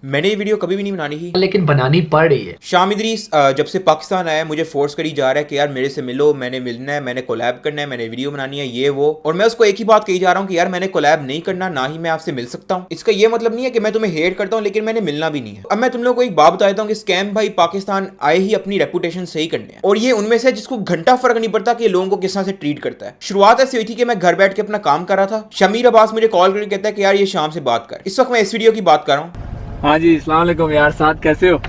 मैंने ये वीडियो कभी भी नहीं बनानी थी, लेकिन बनानी पड़ रही है। शाम इदरीस जब से पाकिस्तान आया मुझे फोर्स करी जा रहा है कि यार मेरे से मिलो, मैंने मिलना है, मैंने कोलैब करना है, मैंने वीडियो बनानी है, ये वो। और मैं उसको एक ही बात कही जा रहा हूँ कि यार मैंने कोलैब नहीं करना, ना ही मैं आपसे मिल सकता हूँ। इसका ये मतलब नहीं है कि मैं तुम्हें हेट करता हूँ, लेकिन मैंने मिलना भी नहीं है। अब मैं तुम लोगों को एक बात बताता हूँ कि स्कैम भाई पाकिस्तान आए ही अपनी रेपुटेशन सही करने हैं, और ये उनमें से जिसको घंटा फर्क नहीं पड़ता कि लोगों को किस तरह से ट्रीट करता है। शुरुआत ऐसी हुई थी कि मैं घर बैठ के अपना काम कर रहा था, शमीर अब्बास मुझे कॉल करके कहता है कि यार ये शाम से बात कर। इस वक्त मैं इस वीडियो की बात कर रहा हूँ। हाँ जी, अस्सलाम वालेकुम यार, साथ कैसे हो?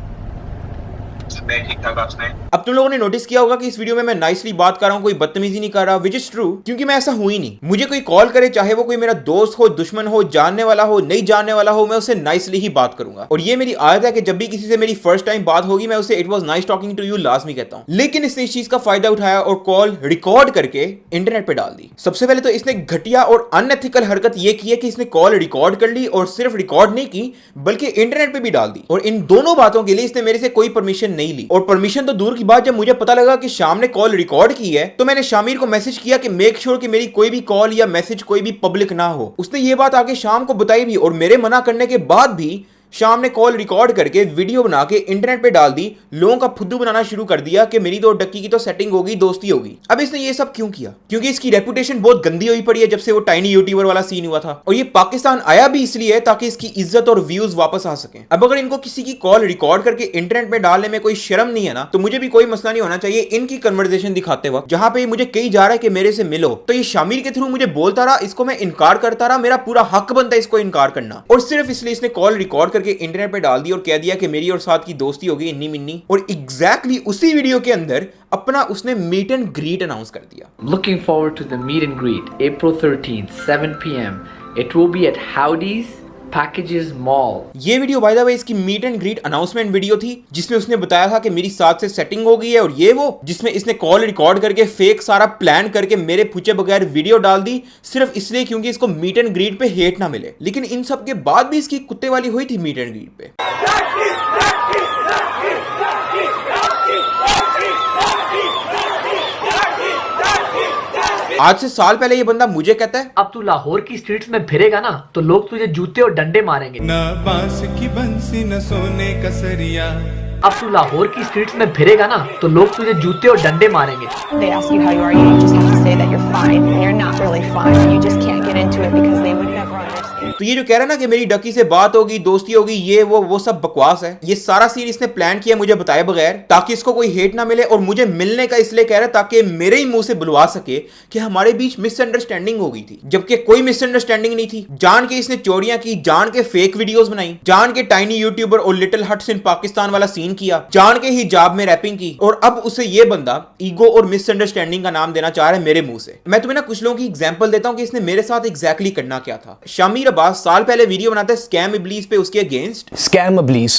ठीक ठाक। आपने अब तुम लोगों ने नोटिस किया होगा कि इस वीडियो में मैं नाइसली बात कर रहा हूँ, कोई बदतमीजी नहीं कर रहा, विच इज ट्रू, क्योंकि मैं ऐसा हूं ही नहीं। मुझे कोई कॉल करे, चाहे वो कोई मेरा दोस्त हो, दुश्मन हो, जानने वाला हो, नहीं जानने वाला हो, मैं उससे नाइसली ही बात करूंगा। और ये मेरी आदत है कि जब भी किसी से मेरी फर्स्ट टाइम बात होगी मैं उसे it was nice talking to you लाजमी कहता हूं। लेकिन इसने इस चीज का फायदा उठाया और कॉल रिकॉर्ड करके इंटरनेट पे डाल दी। सबसे पहले तो इसने घटिया और अनएथिकल हरकत ये की है कि इसने कॉल रिकॉर्ड कर ली, और सिर्फ रिकॉर्ड नहीं की बल्कि इंटरनेट पे भी डाल दी। और इन दोनों बातों के लिए इसने मेरे से कोई परमिशन नहीं ली। और परमिशन तो दूर की बात, जब मुझे पता लगा कि शाम ने कॉल रिकॉर्ड की है तो मैंने शामिर को मैसेज किया कि मेक श्योर कि मेरी कोई भी कॉल या मैसेज कोई भी पब्लिक ना हो। उसने ये बात आगे शाम को बताई भी, और मेरे मना करने के बाद भी शाम ने कॉल रिकॉर्ड करके वीडियो बना के इंटरनेट पे डाल दी, लोगों का फुद्दू बनाना शुरू कर दिया कि मेरी तो डक्की की तो सेटिंग होगी, दोस्ती होगी। अब इसने ये सब क्यों किया? क्योंकि इसकी रेपुटेशन बहुत गंदी हुई पड़ी है जब से वो टाइनी यूट्यूबर वाला सीन हुआ था। और ये पाकिस्तान आया भी इसलिए ताकि इसकी इज्जत और व्यूज वापस आ सके। अब अगर इनको किसी की कॉल रिकॉर्ड करके इंटरनेट में डालने में कोई शर्म नहीं है ना, तो मुझे भी कोई मसला नहीं होना चाहिए इनकी कन्वर्सेशन दिखाते वक्त जहां पे मुझे कही जा रहा है कि मेरे से मिलो, तो ये शामिर के थ्रू मुझे बोलता रहा, इसको मैं इनकार करता रहा। मेरा पूरा हक बनता है इसको इनकार करना, और सिर्फ इसलिए इसने कॉल रिकॉर्ड करके इंटरनेट पे डाल और कह दिया कि मेरी और साथ की दोस्ती हो गई इन्नी मिन्नी। और एग्जैक्टली उसी वीडियो के अंदर अपना उसने मीट एंड ग्रीट अनाउंस कर दिया। Looking forward to the meet and greet, April 13th, 7 p.m. It will be at Howdy's Packages Mall. ये वीडियो बाय द वे इसकी meet and greet announcement video थी, जिसमें उसने बताया था कि मेरी साथ से सेटिंग हो गई है, और ये वो जिसमें इसने कॉल रिकॉर्ड करके फेक सारा प्लान करके मेरे पूछे बगैर वीडियो डाल दी, सिर्फ इसलिए क्योंकि इसको मीट एंड ग्रीट पे हेट ना मिले। लेकिन इन सब के बाद भी इसकी कुत्ते वाली हुई थी मीट एंड ग्रीट पे। आज से साल पहले ये बंदा मुझे कहता है अब तू लाहौर की स्ट्रीट्स में फिरेगा ना तो लोग तुझे जूते और डंडे मारेंगे। न बांस की बंसी न सोने का सरिया। अब तू लाहौर की स्ट्रीट्स में फिरेगा ना तो लोग तुझे जूते और डंडे मारेंगे। They ask you how you are, you just have to say that you're fine, and you're not really fine. You just can't get into it because they would never understand. तो ये जो कह रहा है ना कि मेरी डकी से बात होगी, दोस्ती होगी, ये वो सब बकवास है। ये सारा सीन इसने प्लान किया मुझे बताए बगैर, ताकि इसको कोई हेट ना मिले। और मुझे मिलने का इसलिए कह रहा है ताकि मेरे ही मुंह से बुलवा सके कि हमारे बीच मिसअंडरस्टैंडिंग हो गई थी, जबकि कोई मिसअंडरस्टैंडिंग नहीं थी। जान के इसने चोरियां की, जान के फेक वीडियोस बनाई, जान के टाइनी यूट्यूबर और लिटिल हट्स इन पाकिस्तान वाला सीन किया, जान के हिजाब में रैपिंग की। और अब उसे ये बंदा ईगो और मिसअंडरस्टैंडिंग का नाम देना चाह रहा है मेरे मुंह से। मैं तुम्हें ना कुछ लोगों की एग्जांपल देता हूं कि इसने मेरे साथ एग्जैक्टली करना क्या था। शामिर अब्बास साल पहले वीडियो बनाता है स्कैम इब्लीस पे, उसके अगेंस्ट। स्कैम इब्लीस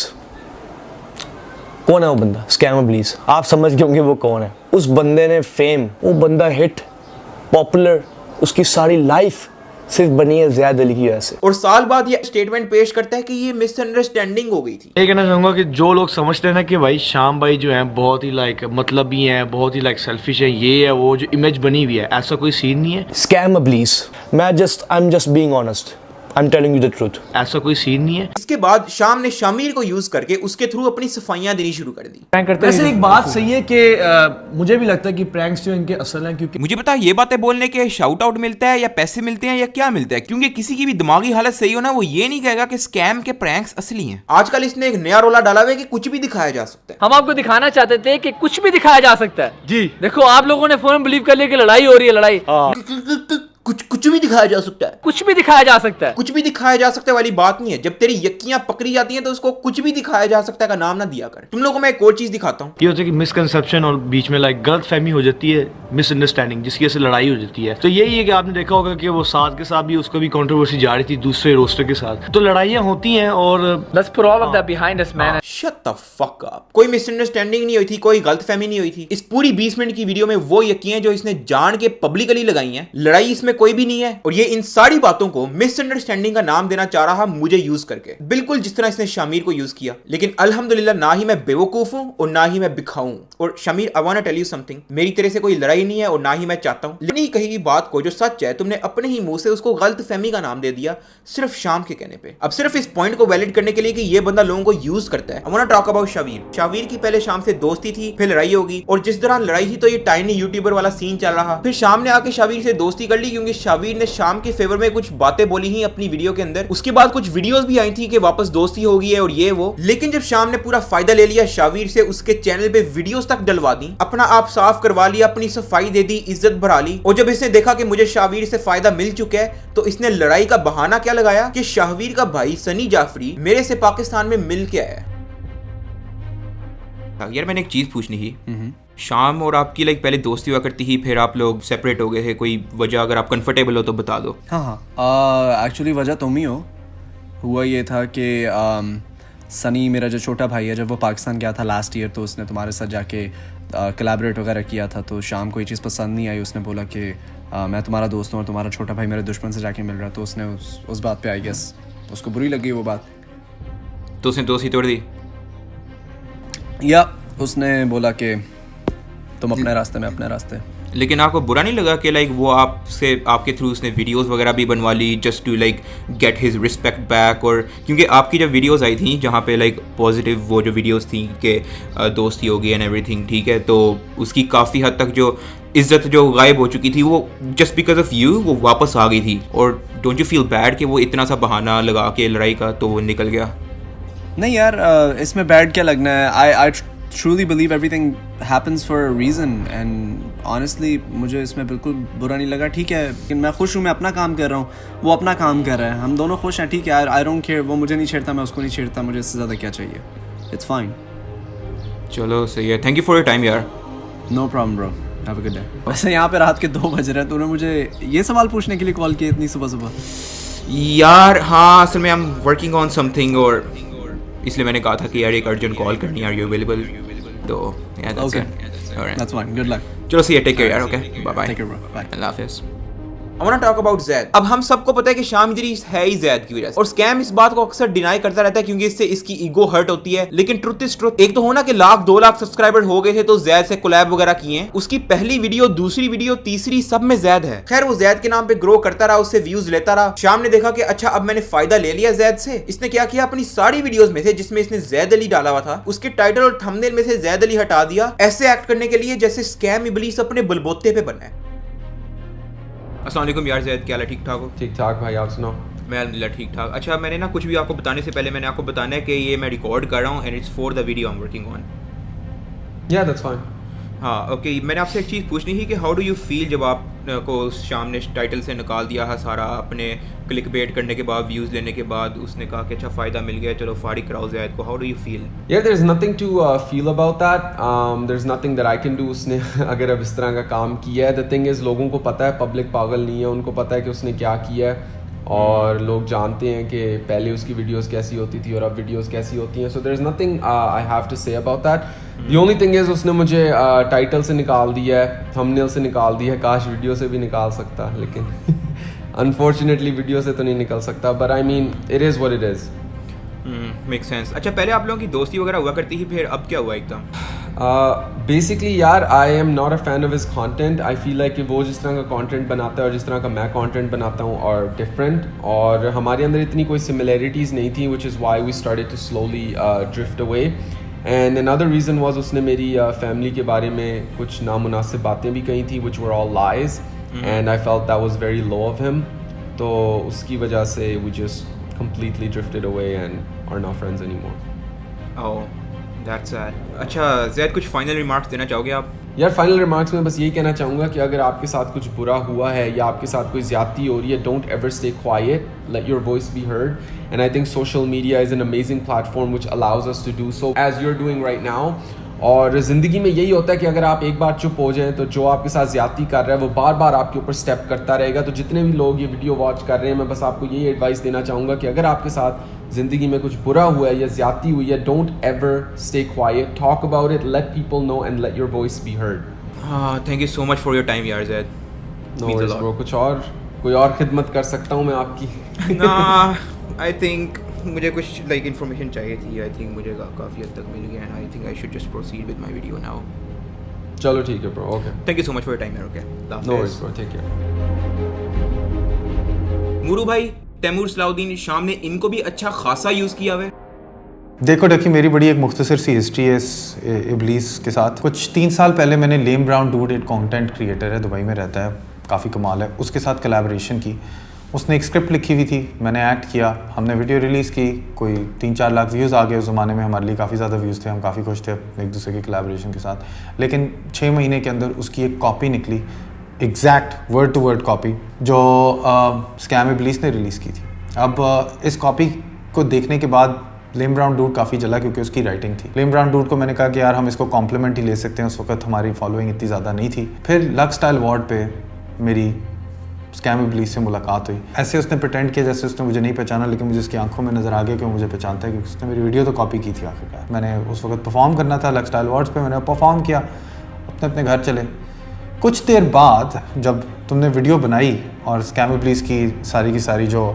कौन है? वो बंदा स्कैम इब्लीस, आप समझ गए होंगे वो कौन है। उस बंदे ने फेम, वो बंदा हिट पॉपुलर, उसकी सारी लाइफ सिर्फ बनी है ज़ियाद अली की वजह से। और साल बाद ये स्टेटमेंट पेश करता है कि ये मिसअंडरस्टैंडिंग हो गई थी। ये कहना चाहूंगा कि जो लोग समझते हैं ना कि भाई शाम भाई जो है बहुत ही मतलबी हैं, बहुत ही सेल्फिश है, ये है वो, जो इमेज बनी हुई है, ऐसा कोई सीन नहीं है। स्कैम इब्लीस, I am just being honest, I am telling you the truth. ऐसा कोई सीन नहीं है। इसके बाद शाम ने शामिर को यूज करके उसके थ्रू अपनी सफाइयां देनी शुरू कर दी। वैसे एक बात सही है कि मुझे भी लगता है कि प्रैंक्स जो इनके असल हैं, क्योंकि मुझे पता ये बातें बोलने के शाउट आउट मिलता है या पैसे मिलते हैं या क्या मिलता है, क्योंकि किसी की भी दिमागी हालत सही हो ना, वो ये नहीं कहेगा कि स्कैम के प्रैंक्स असली हैं। आजकल इसने एक नया रोला डाला हुआ है कि कुछ भी दिखाया जा सकता है। हम आपको दिखाना चाहते थे कि कुछ भी दिखाया जा सकता है। जी देखो, आप लोगों ने फौरन बिलीव कर लिया कि लड़ाई हो रही है, लड़ाई। कुछ भी दिखाया जा सकता है, कुछ भी दिखाया जा सकता है। कुछ भी दिखाया जा सकता है वाली बात नहीं है। जब तेरी यक्कियां पकड़ी जाती हैं तो उसको कुछ भी दिखाया जा सकता है का नाम ना दिया कर। तुम लोगों को मैं एक और चीज दिखाता हूँ। ये होता है कि मिसकंसेप्शन और बीच में गलत फहमी हो जाती है, मिसअंडरस्टैंडिंग, जिसकी वजह से लड़ाई हो जाती है। तो यही है कि आपने देखा होगा कि वो साथ के साथ भी उसको भी कंट्रोवर्सी जा रही थी दूसरे रोस्टर के साथ, तो लड़ाइयाँ होती हैं। और Let's put all of that behind us, man. Shut the fuck up. कोई मिसअंडरस्टैंडिंग नहीं हुई थी, कोई गलतफहमी नहीं हुई थी। इस पूरी 20 मिनट की वीडियो में वो यक्कियां जो इसने जान के पब्लिकली लगाई हैं, लड़ाई इसमें में कोई भी नहीं है और ये इन सारी बातों को मिसअंडरस्टैंडिंग का नाम देना चाह रहा मुझे यूज करके, बिल्कुल जिस तरह इसने शामिर को यूज किया। लेकिन अल्हम्दुलिल्लाह ना ही मैं बेवकूफ हूं और ना ही मैं बिखाऊ हूं। और Shamir, I want to tell you something, मेरी तरह से कोई लड़ाई नहीं है और ना ही मैं चाहता हूं। लेकिन कही गई बात को जो सच है तुमने अपने ही मुंह से उसको गलत फहमी का नाम दे दिया सिर्फ शाम के कहने पे। अब सिर्फ इस पॉइंट को वैलिड करने के लिए कि ये बंदा लोगों को यूज करता है, I want to talk about Shaveer. Shaveer की पहले शाम से दोस्ती थी, फिर लड़ाई होगी और जिस दौरान लड़ाई थी तो ये टाइनी यूट्यूबर वाला सीन चल रहा। फिर शाम ने आके शावीर से दोस्ती कर ली क्योंकि शावीर ने शाम के फेवर में कुछ बातें बोली ही अपनी वीडियो के अंदर। उसके बाद कुछ वीडियोस भी आई थी कि वापस दोस्ती हो गई है और ये वो। लेकिन जब शाम ने पूरा फायदा ले लिया शावीर से, उसके चैनल पे वीडियोस तक डलवा दी, अपना आप साफ करवा लिया, अपनी सफाई दे दी, इज्जत बढ़ा ली, और जब इसने देखा कि मुझे शावीर से फायदा मिल चुका है तो इसने लड़ाई का बहाना क्या लगाया कि शावीर का भाई सनी जाफरी मेरे से पाकिस्तान में मिल के आया। यार मैंने एक चीज पूछनी थी, शाम और आपकी लाइक पहले दोस्ती हुआ करती थी, फिर आप लोग सेपरेट हो गए थे, कोई वजह अगर आप कंफर्टेबल हो तो बता दो। हाँ एक्चुअली वजह तुम ही हो। हुआ ये था कि सनी मेरा जो छोटा भाई है, जब वो पाकिस्तान गया था लास्ट ईयर तो उसने तुम्हारे साथ जाके कोलैबोरेट वगैरह किया था। तो शाम को ये चीज़ पसंद नहीं आई, उसने बोला कि मैं तुम्हारा दोस्त हूँ और तुम्हारा छोटा भाई मेरे दुश्मन से जाके मिल रहा है। तो उसने उस बात पे आई गेस उसको बुरी लगी वो बात, तो उसने दोस्ती तोड़ दी। या उसने बोला कि तुम अपने रास्ते में अपने रास्ते। लेकिन आपको बुरा नहीं लगा कि लाइक वो आपसे आपके थ्रू उसने वीडियोस वगैरह भी बनवा ली just to like get his respect back? और क्योंकि आपकी जब वीडियोस आई थी जहाँ पे लाइक पॉजिटिव वो जो वीडियोस थी कि दोस्ती होगी एंड एवरीथिंग ठीक है, तो उसकी काफ़ी हद तक जो इज्जत जो गायब हो चुकी थी वो जस्ट बिकॉज ऑफ यू वो वापस आ गई थी। और डोंट यू फील बैड कि वो इतना सा बहाना लगा के लड़ाई का तो वो निकल गया? नहीं यार, इसमें बैड क्या लगना है। आई truly believe everything happens for a reason and honestly मुझे इसमें बिल्कुल बुरा नहीं लगा। ठीक है, लेकिन मैं खुश हूँ, मैं अपना काम कर रहा हूँ, वो अपना काम कर रहा है, हम दोनों खुश हैं। ठीक है, आई डोंट केयर, वो मुझे नहीं छेड़ता, मैं उसको नहीं छेड़ता, मुझे इससे ज़्यादा क्या चाहिए। It's fine. चलो सही है, thank you for your time यार। No problem bro, have a good day. वैसे यहाँ पे रात के 2 बज रहे हैं, तूने मुझे ये सवाल पूछने के लिए कॉल किया इतनी सुबह सुबह? यार हाँ, असल में I am working on something और इसलिए मैंने कहा था कि यार एक अर्जेंट कॉल करनी है, आर यू अवेलेबल? तो yeah, that's it. All right. That's fine. Good luck. चलो सी टेक केयर यार, okay bye bye. Take care bro. Bye. अल्लाह हाफिज़। I want to talk about Zaid। अब हम सबको पता है कि शाम इदरीस है ही Zaid की वजह से, और स्कैम इस बात को अक्सर डिनाई करता रहता है क्योंकि इससे इसकी ईगो हर्ट होती है। लेकिन ट्रुथ इज ट्रुथ, एक तो होना कि 1-2 लाख सब्सक्राइबर हो गए थे तो Zaid से कोलैब वगैरह किए हैं, उसकी पहली वीडियो, दूसरी वीडियो, तीसरी, सब में Zaid है। खैर वो Zaid के नाम पे ग्रो करता रहा, उससे व्यूज लेता रहा। शाम ने देखा कि अच्छा अब मैंने फायदा ले लिया Zaid से, इसने क्या किया, अपनी सारी वीडियोस में से जिसमें इसने Zaid अली डाला हुआ था उसके टाइटल और थंबनेल में से Zaid अली हटा दिया, ऐसे एक्ट करने के लिए जैसे स्कैम इबलीस अपने बलबोते पे बना है। अस्सलाम वालेकुम यार Zaid, क्या हाल है? ठीक ठाक हो? ठीक ठाक भाई, आप सुनाओ? मैं अल्हम्दुलिल्लाह ठीक ठाक। अच्छा मैंने ना कुछ भी आपको बताने से पहले मैंने आपको बताना है कि ये मैं रिकॉर्ड कर रहा हूँ and it's for the video I am working on. या दैट्स फाइन। हाँ ओके, मैंने आपसे एक चीज़ पूछनी थी कि हाउ डू यू फील जब आप को शाम ने टाइटल से निकाल दिया है सारा, अपने क्लिक बेट करने के बाद, व्यूज़ लेने के बाद उसने कहा कि अच्छा फ़ायदा मिल गया, चलो फारिग कराओ Zaid को, हाउ डू यू फील? यार there is nothing to feel about that, there is nothing that I can do. उसने अगर अब इस तरह का काम किया है, द थिंग इज़ लोगों को पता है, पब्लिक पागल नहीं है, उनको पता है कि उसने क्या किया है और लोग जानते हैं कि पहले उसकी वीडियोस कैसी होती थी और अब वीडियोस कैसी होती हैं। So there is nothing I have to say about that. The only thing is उसने मुझे टाइटल से निकाल दिया है, थंबनेल से निकाल दिया है, काश वीडियो से भी निकाल सकता, लेकिन अनफॉर्चुनेटली वीडियो से तो नहीं निकल सकता, but I mean it is what it is. Make sense. अच्छा पहले आप लोगों की दोस्ती वगैरह हुआ करती थी, फिर अब क्या हुआ एकदम? बेसिकली यार I am not a fan of his content. I feel like कि वो जिस तरह का कंटेंट बनाता है और जिस तरह का मैं कंटेंट बनाता हूँ और डिफरेंट, और हमारे अंदर इतनी कोई सिमिलैरिटीज़ नहीं थी, which is why we started to slowly drift away. And another reason was उसने मेरी फैमिली के बारे में कुछ नामुनासिब बातें भी कही थी, which were all lies, and I felt that was very low of him. तो उसकी वजह से we just completely drifted away and are not friends anymore. Oh, that's sad. अच्छा Zaid, कुछ फाइनल रिमार्क्स देना चाहोगे आप? यार फाइनल रिमार्क्स में बस यही कहना चाहूँगा कि अगर आपके साथ कुछ बुरा हुआ है या आपके साथ कोई ज़्यादती हो रही है, don't ever stay quite, let your voice be heard. And I think social media is an amazing platform which allows us to do so as you're doing right now. और ज़िंदगी में यही होता है कि अगर आप एक बार चुप हो जाएं तो जो आपके साथ ज़्यादती कर रहा है वो बार बार आपके ऊपर स्टेप करता रहेगा। तो जितने भी लोग ये वीडियो वॉच कर रहे हैं, मैं बस आपको यही एडवाइस देना चाहूँगा कि अगर आपके साथ ज़िंदगी में कुछ बुरा हुआ है या ज़्यादती हुई है, don't ever stay quiet, talk about it, let people know and let your voice be heard. हाँ, thank you so much for your time यार Zaid। नो वरीज ब्रो, कुछ और कोई और खिदमत कर सकता हूँ मैं आपकी? ना, आई थिंक मुझे कुछ लाइक इन्फॉर्मेशन चाहिए थी। आई थिंक मुझे काफ़ी हद तक मिल गया and I think I should just proceed with my video now. चलो ठीक है bro, okay. Thank you so much for your time यार। Okay, no worries bro, take care. Muru भाई, तैमूर सलाउद्दीन शाम ने इनको भी अच्छा खासा यूज़ किया हुआ है। देखो मेरी बड़ी एक मुख्तसर सी हिस्ट्री है इस इब्लीस के साथ। कुछ 3 साल पहले मैंने लेम ब्राउन डूड, एक कंटेंट क्रिएटर है, दुबई में रहता है, काफ़ी कमाल है, उसके साथ कोलैबोरेशन की। उसने एक स्क्रिप्ट लिखी हुई थी, मैंने एक्ट किया, हमने वीडियो रिलीज़ की, कोई 3-4 लाख व्यूज़ आ गए उस ज़माने में। हमारे लिए काफ़ी ज़्यादा व्यूज़ थे, हम काफ़ी खुश थे एक दूसरे के कोलैबोरेशन के साथ। लेकिन 6 महीने के अंदर उसकी एक कॉपी निकली, exact word to word copy, जो स्कैम इब्लीस ने रिलीज़ की थी। अब इस कॉपी को देखने के बाद लेम ब्राउन डूड काफ़ी जला, क्योंकि उसकी राइटिंग थी। लेम ब्राउन डूड को मैंने कहा कि यार हम इसको कॉम्प्लीमेंट ही ले सकते हैं, उस वक्त हमारी फॉलोइंग इतनी ज़्यादा नहीं थी। फिर लक्स स्टाइल अवार्ड पे मेरी स्कैम इब्लीस से मुलाकात हुई। ऐसे उसने प्रिटेंड किया जैसे उसने मुझे नहीं पहचाना, लेकिन मुझे उसकी आंखों में नज़र आ गया कि वो मुझे पहचानता है, क्योंकि उसने मेरी वीडियो तो कॉपी की थी आखिरकार। मैंने उस वक्त परफॉर्म करना था लक्स स्टाइल अवार्ड्स पे, मैंने परफॉर्म किया, अपने अपने घर चले। कुछ देर बाद जब तुमने वीडियो बनाई और स्कैम इब्लीस की सारी जो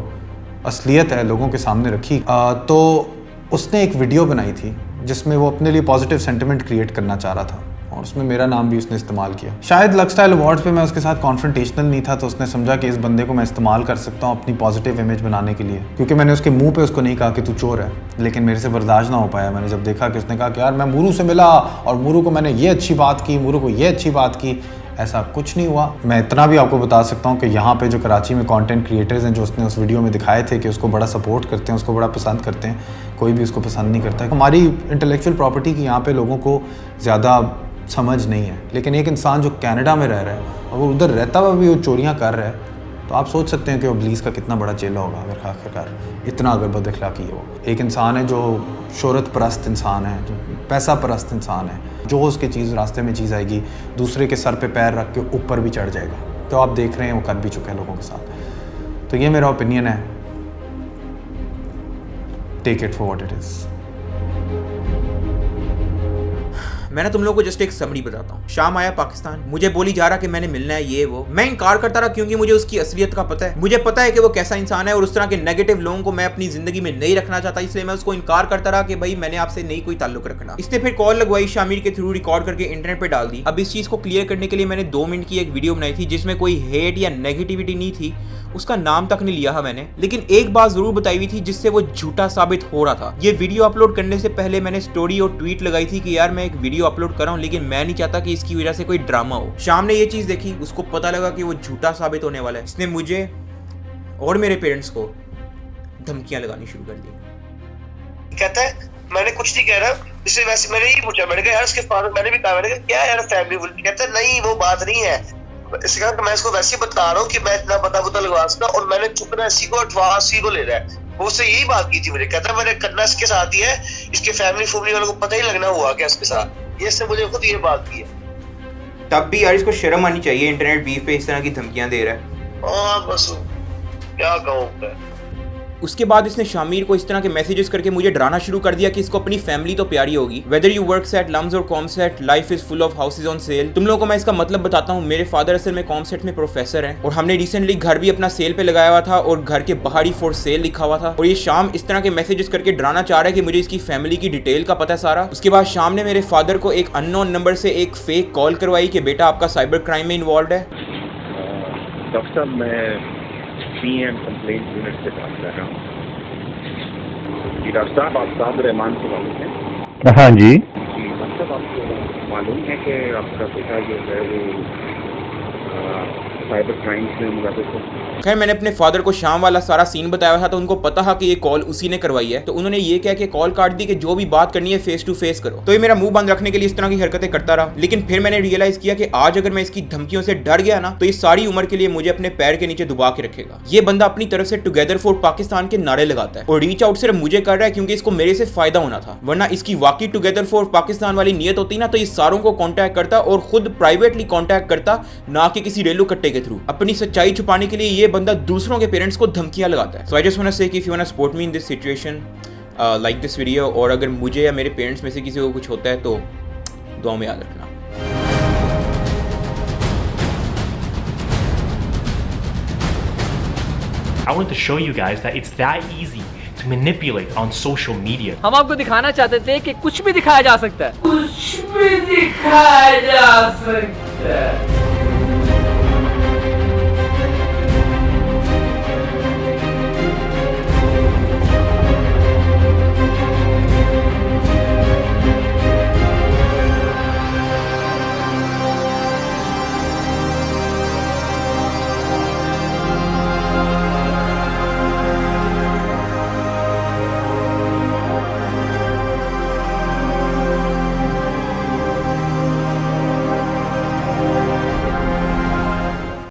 असलियत है लोगों के सामने रखी, तो उसने एक वीडियो बनाई थी जिसमें वो अपने लिए पॉजिटिव सेंटिमेंट क्रिएट करना चाह रहा था, और उसमें मेरा नाम भी उसने इस्तेमाल किया। शायद लक्स स्टाइल अवार्ड्स पे मैं उसके साथ कॉन्फ्रंटेशनल नहीं था, तो उसने समझा कि इस बंदे को मैं इस्तेमाल कर सकता हूँ अपनी पॉजिटिव इमेज बनाने के लिए, क्योंकि मैंने उसके मुंह पे उसको नहीं कहा कि तू चोर है, लेकिन मेरे से बर्दाश्त ना हो पाया। मैंने जब देखा कि उसने कहा कि यार मैं मुरू से मिला और मुरू को मैंने ये अच्छी बात की, मुरू को ये अच्छी बात की, ऐसा कुछ नहीं हुआ। मैं इतना भी आपको बता सकता हूँ कि यहाँ पे जो कराची में कंटेंट क्रिएटर्स हैं, जो उसने उस वीडियो में दिखाए थे कि उसको बड़ा सपोर्ट करते हैं, उसको बड़ा पसंद करते हैं, कोई भी उसको पसंद नहीं करता है। हमारी इंटेलेक्चुअल प्रॉपर्टी की यहाँ पे लोगों को ज़्यादा समझ नहीं है, लेकिन एक इंसान जो कनाडा में रह रहा है और वो उधर रहता हुआ भी वो चोरियाँ कर रहा है, तो आप सोच सकते हैं कि इब्लीस का कितना बड़ा चेला होगा अगर आखिरकार इतना अगर बदअखलाकी है। वो एक इंसान है जो शोहरत परस्त इंसान है, जो पैसा परस्त इंसान है, जो उसके चीज़ रास्ते में चीज़ आएगी दूसरे के सर पे पैर रख के ऊपर भी चढ़ जाएगा। तो आप देख रहे हैं वो कर भी चुका है लोगों के साथ। तो ये मेरा ओपिनियन है, take it for what it is. मैं ना तुम लोगों को जस्ट एक समरी बताता हूँ। शाम आया पाकिस्तान, मुझे बोली जा रहा कि मैंने मिलना है ये वो, मैं इनकार करता रहा क्योंकि मुझे उसकी असलियत का पता है। मुझे पता है कि वो कैसा इंसान है और उस तरह के नेगेटिव लोगों को मैं अपनी जिंदगी में नहीं रखना चाहता, इसलिए मैं उसको इनकार करता रहा कि भाई मैंने आपसे नहीं कोई ताल्लुक रखना। इसने फिर कॉल लगवाई, शामिर के थ्रू रिकॉर्ड करके इंटरनेट पे डाल दी। अब इस चीज को क्लियर करने के लिए मैंने 2 मिनट की एक वीडियो बनाई थी जिसमें कोई हेट या नेगेटिविटी नहीं थी, उसका नाम तक नहीं लिया है मैंने, लेकिन एक बात जरूर बताई हुई थी जिससे वो झूठा साबित हो रहा था। ये वीडियो अपलोड करने से पहले मैंने स्टोरी और ट्वीट लगाई थी कि यार मैं एक वीडियो अपलोड कर रहा हूँ, लेकिन मैं नहीं चाहता कि इसकी वजह से कोई ड्रामा हो। शाम ने ये चीज देखी, उसको पता लगा कि वो झूठा साबित होने वाला है। इसने मुझे और मेरे पेरेंट्स को धमकियां लगानी शुरू कर दी। कहता है मैंने कुछ नहीं कह रहा, इससे वैसे मैंने ही पूछा, मैंने कहा यार उसके फादर, मैंने भी कहा, मैंने कहा क्या यार फैमिली वुल, कहता है नहीं वो बात नहीं है। इससे कहा कि मैं इसको वैसे ही बता रहा हूँ कि मैं इतना पता लगवा सकता, और मैंने चुपना इसी को एडवांस ही को ले रहा है। वो उससे यही बात की थी मुझे, कहता है मैंने करना इसके साथ ही है, इसके फैमिली वालों को पता ही लगना हुआ क्या इसके साथ, ये इससे मुझे खुद ये बात की है। तब भी यार इसको शर्म आनी चाहिए, इंटरनेट बीफ पे इस तरह की धमकियां दे रहा है। हाँ बस क्या कहूँ मैं। उसके बाद इसने शामिर को इस तरह के मैसेजेस करके मुझे डराना शुरू कर दिया कि इसको अपनी फैमिली तो प्यारी होगी, whether you work at LUMS और COMSATS, life is full of houses on sale. तुम लोगों को मैं इसका मतलब बताता हूँ, मेरे फादर असल में कॉमसेट में प्रोफेसर हैं और हमने रिसेंटली घर भी अपना सेल पे लगाया हुआ था और घर के बाहर ही फॉर सेल लिखा हुआ था। और ये शाम इस तरह के मैसेजेस करके डराना चाह रहा है कि मुझे इसकी फैमिली की डिटेल का पता है सारा। उसके बाद शाम ने मेरे फादर को एक अननोन नंबर से एक फेक कॉल करवाई कि बेटा आपका साइबर क्राइम में इन्वॉल्व है। डॉक्टर साहब मैं PM कंप्लेंट यूनिट से बात कर रहा हूँ। डॉक्टर साहब आप साहब रहमान से मालूम है? हाँ जी डॉक्टर साहब आपको मालूम है कि आपका पिता जो है वो साइबर क्राइम्स में मुलविस है? खैर मैंने अपने फादर को शाम वाला सारा सीन बताया था, तो उनको पता था कि ये कॉल उसी ने करवाई है, तो उन्होंने ये कह के कॉल काट दी कि जो भी बात करनी है फेस टू फेस करो। तो ये मेरा मुंह बंद रखने के लिए इस तरह की हरकतें करता रहा, लेकिन फिर मैंने रियलाइज किया कि आज अगर मैं इसकी धमकियों से डर गया ना, तो ये सारी उम्र के लिए मुझे अपने पैर के नीचे दुबा के रखेगा। ये बंदा अपनी तरफ से टुगेदर फॉर पाकिस्तान के नारे लगाता है और रीच आउट सिर्फ मुझे कर रहा है क्योंकि इसको मेरे से फायदा होना था, वरना इसकी वाकई टुगेदर फॉर पाकिस्तान वाली नीयत होती ना तो ये सारों को कॉन्टैक्ट करता और खुद प्राइवेटली कॉन्टैक्ट करता, ना कि किसी रेलू कट्टे के थ्रू। अपनी सच्चाई छुपाने के लिए ये बंदा दूसरों के पेरेंट्स को धमकियां लगाता है। So I just want to say कि if you want to support me in this situation, like this video, और अगर मुझे या मेरे पेरेंट्स में से किसी को कुछ होता है तो दुआ में याद रखना। I wanted to show you guys that it's that easy to manipulate on social media. हम आपको दिखाना चाहते थे कि कुछ भी दिखाया जा सकता है, कुछ भी दिखाया जा सकता है।